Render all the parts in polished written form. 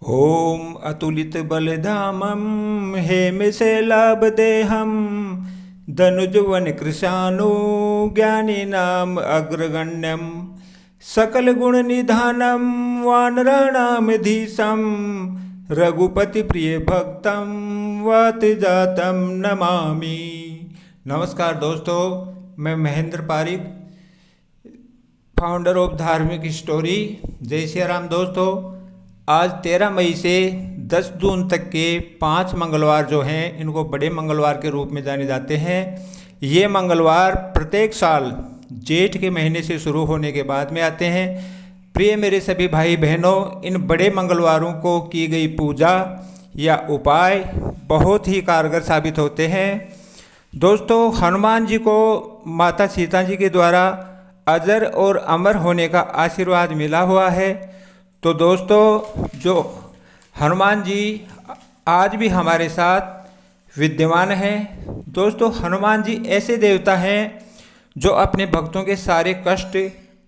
ॐ अतुलितबलधामं हेमशैलाभदेहं धनुजवनकृशानुज्ञानिनाम् अग्रगण्यं सकलगुणनिधानं वानराणामधीशं रघुपतिप्रियभक्तं वातजातं नमामि। नमस्कार दोस्तों, मैं महेंद्र पारिक, फाउंडर ऑफ धार्मिक स्टोरी। जय श्री राम। दोस्तों, आज 13 मई से 10 जून तक के 5 मंगलवार जो हैं, इनको बड़े मंगलवार के रूप में जाने जाते हैं। ये मंगलवार प्रत्येक साल जेठ के महीने से शुरू होने के बाद में आते हैं। प्रिय मेरे सभी भाई बहनों, इन बड़े मंगलवारों को की गई पूजा या उपाय बहुत ही कारगर साबित होते हैं। दोस्तों, हनुमान जी को माता सीता जी के द्वारा अजर और अमर होने का आशीर्वाद मिला हुआ है। तो दोस्तों, जो हनुमान जी आज भी हमारे साथ विद्यमान हैं। दोस्तों, हनुमान जी ऐसे देवता हैं जो अपने भक्तों के सारे कष्ट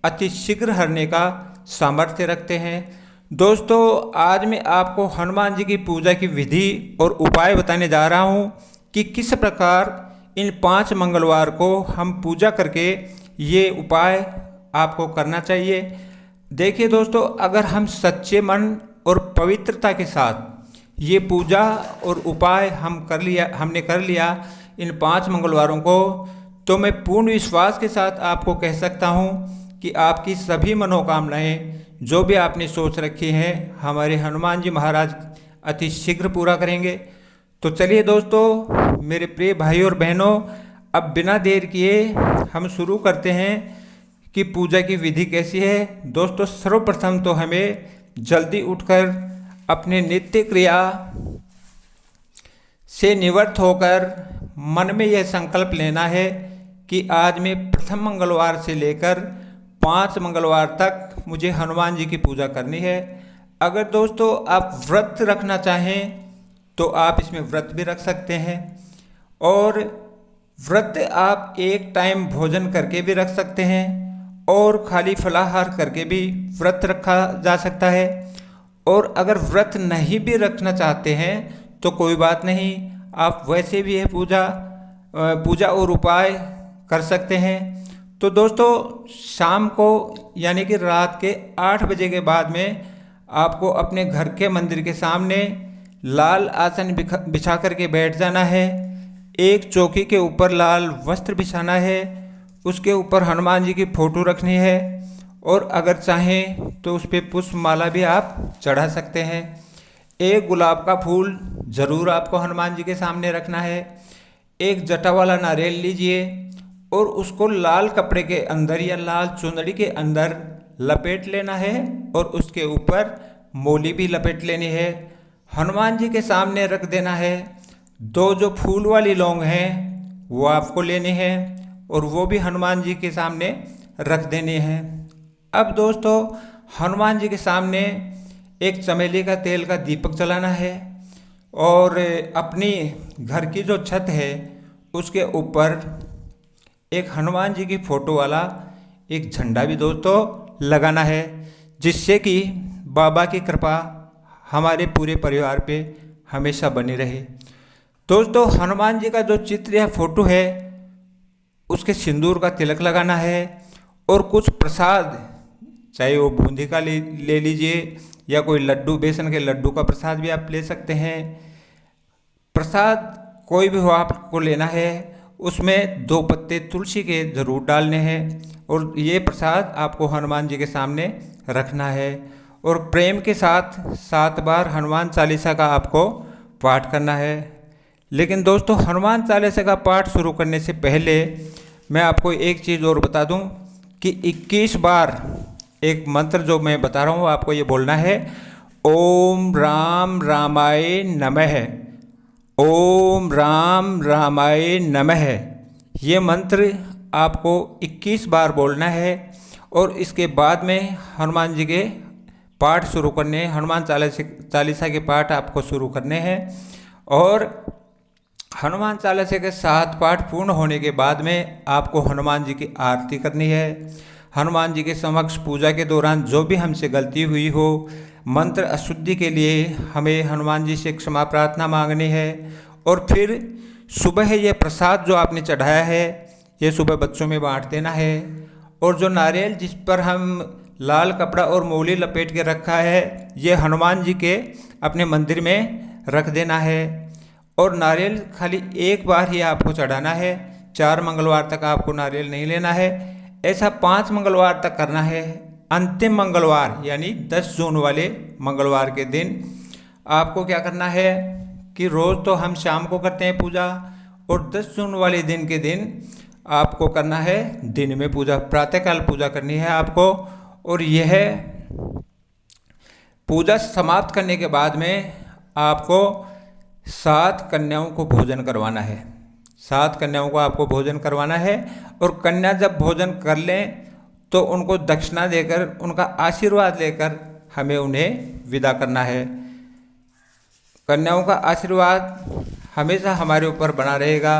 अति शीघ्र हरने का सामर्थ्य रखते हैं। दोस्तों, आज मैं आपको हनुमान जी की पूजा की विधि और उपाय बताने जा रहा हूं कि किस प्रकार इन 5 मंगलवार को हम पूजा करके ये उपाय आपको करना चाहिए। देखिए दोस्तों, अगर हम सच्चे मन और पवित्रता के साथ ये पूजा और उपाय हमने कर लिया इन 5 मंगलवारों को, तो मैं पूर्ण विश्वास के साथ आपको कह सकता हूँ कि आपकी सभी मनोकामनाएं जो भी आपने सोच रखी हैं, हमारे हनुमान जी महाराज अति शीघ्र पूरा करेंगे। तो चलिए दोस्तों, मेरे प्रिय भाई और बहनों, अब बिना देर किए हम शुरू करते हैं कि पूजा की विधि कैसी है। दोस्तों, सर्वप्रथम तो हमें जल्दी उठकर अपने नित्य क्रिया से निवृत्त होकर मन में यह संकल्प लेना है कि आज मैं प्रथम मंगलवार से लेकर 5 मंगलवार तक मुझे हनुमान जी की पूजा करनी है। अगर दोस्तों आप व्रत रखना चाहें तो आप इसमें व्रत भी रख सकते हैं, और व्रत आप एक टाइम भोजन करके भी रख सकते हैं और खाली फलाहार करके भी व्रत रखा जा सकता है। और अगर व्रत नहीं भी रखना चाहते हैं तो कोई बात नहीं, आप वैसे भी यह पूजा और उपाय कर सकते हैं। तो दोस्तों, शाम को यानी कि रात के 8 बजे के बाद में आपको अपने घर के मंदिर के सामने लाल आसन बिछा करके बैठ जाना है। एक चौकी के ऊपर लाल वस्त्र बिछाना है, उसके ऊपर हनुमान जी की फ़ोटो रखनी है, और अगर चाहें तो उस पर पुष्पमाला भी आप चढ़ा सकते हैं। एक गुलाब का फूल ज़रूर आपको हनुमान जी के सामने रखना है। एक जटा वाला नारियल लीजिए और उसको लाल कपड़े के अंदर या लाल चुंदड़ी के अंदर लपेट लेना है, और उसके ऊपर मोली भी लपेट लेनी है। हनुमान जी के सामने रख देना है। 2 जो फूल वाली लौंग हैं वो आपको लेनी है, और वो भी हनुमान जी के सामने रख देने हैं। अब दोस्तों, हनुमान जी के सामने एक चमेली का तेल का दीपक जलाना है, और अपनी घर की जो छत है उसके ऊपर एक हनुमान जी की फ़ोटो वाला एक झंडा भी दोस्तों लगाना है, जिससे कि बाबा की कृपा हमारे पूरे परिवार पे हमेशा बनी रहे। दोस्तों, हनुमान जी का जो चित्र या फ़ोटो है उसके सिंदूर का तिलक लगाना है, और कुछ प्रसाद, चाहे वो बूंदी का ले लीजिए या कोई लड्डू, बेसन के लड्डू का प्रसाद भी आप ले सकते हैं। प्रसाद कोई भी हो आपको लेना है, उसमें 2 पत्ते तुलसी के ज़रूर डालने हैं, और ये प्रसाद आपको हनुमान जी के सामने रखना है। और प्रेम के साथ 7 बार हनुमान चालीसा का आपको पाठ करना है। लेकिन दोस्तों, हनुमान चालीसा का पाठ शुरू करने से पहले मैं आपको एक चीज़ और बता दूं कि 21 बार एक मंत्र जो मैं बता रहा हूँ आपको ये बोलना है, ओम राम रामाय नमः, ओम राम रामाय नमः। ये मंत्र आपको 21 बार बोलना है, और इसके बाद में हनुमान जी के पाठ शुरू करने, हनुमान चालीसा के पाठ आपको शुरू करने हैं। और हनुमान चालीसा के 7 पाठ पूर्ण होने के बाद में आपको हनुमान जी की आरती करनी है। हनुमान जी के समक्ष पूजा के दौरान जो भी हमसे गलती हुई हो, मंत्र अशुद्धि के लिए हमें हनुमान जी से क्षमा प्रार्थना मांगनी है। और फिर सुबह ये प्रसाद जो आपने चढ़ाया है ये सुबह बच्चों में बांट देना है। और जो नारियल जिस पर हम लाल कपड़ा और मौली लपेट के रखा है ये हनुमान जी के अपने मंदिर में रख देना है। और नारियल खाली एक बार ही आपको चढ़ाना है, 4 मंगलवार तक आपको नारियल नहीं लेना है। ऐसा 5 मंगलवार तक करना है। अंतिम मंगलवार यानी 10 जून वाले मंगलवार के दिन आपको क्या करना है कि रोज़ तो हम शाम को करते हैं पूजा, और 10 जून वाले दिन के दिन आपको करना है दिन में पूजा, प्रातःकाल पूजा करनी है आपको। और यह पूजा समाप्त करने के बाद में आपको 7 कन्याओं को भोजन करवाना है। 7 कन्याओं को आपको भोजन करवाना है। और कन्या जब भोजन कर लें तो उनको दक्षिणा देकर, उनका आशीर्वाद लेकर हमें उन्हें विदा करना है। कन्याओं का आशीर्वाद हमेशा हमारे ऊपर बना रहेगा।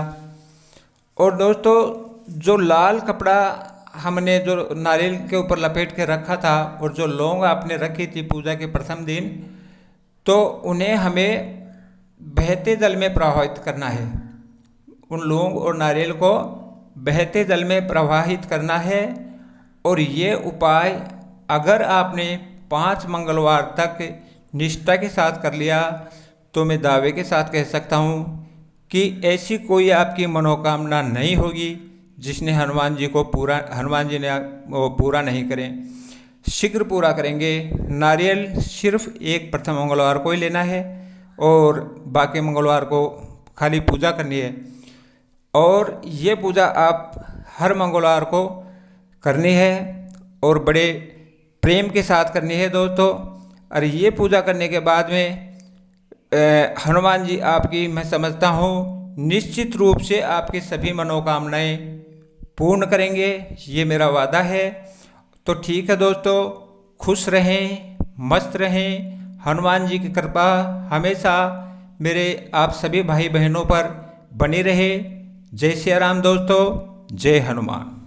और दोस्तों, जो लाल कपड़ा हमने जो नारियल के ऊपर लपेट के रखा था और जो लौंग आपने रखी थी पूजा के प्रथम दिन, तो उन्हें हमें बहते जल में प्रवाहित करना है। उन लौंग और नारियल को बहते जल में प्रवाहित करना है। और ये उपाय अगर आपने 5 मंगलवार तक निष्ठा के साथ कर लिया तो मैं दावे के साथ कह सकता हूँ कि ऐसी कोई आपकी मनोकामना नहीं होगी जिसने हनुमान जी ने वो पूरा नहीं करें, शीघ्र पूरा करेंगे। नारियल सिर्फ एक प्रथम मंगलवार को ही लेना है और बाकी मंगलवार को खाली पूजा करनी है। और ये पूजा आप हर मंगलवार को करनी है और बड़े प्रेम के साथ करनी है दोस्तों। और ये पूजा करने के बाद में हनुमान जी आपकी, मैं समझता हूँ, निश्चित रूप से आपकी सभी मनोकामनाएं पूर्ण करेंगे, ये मेरा वादा है। तो ठीक है दोस्तों, खुश रहें, मस्त रहें। हनुमान जी की कृपा हमेशा मेरे आप सभी भाई बहनों पर बनी रहे। जय सिया राम दोस्तों, जय हनुमान।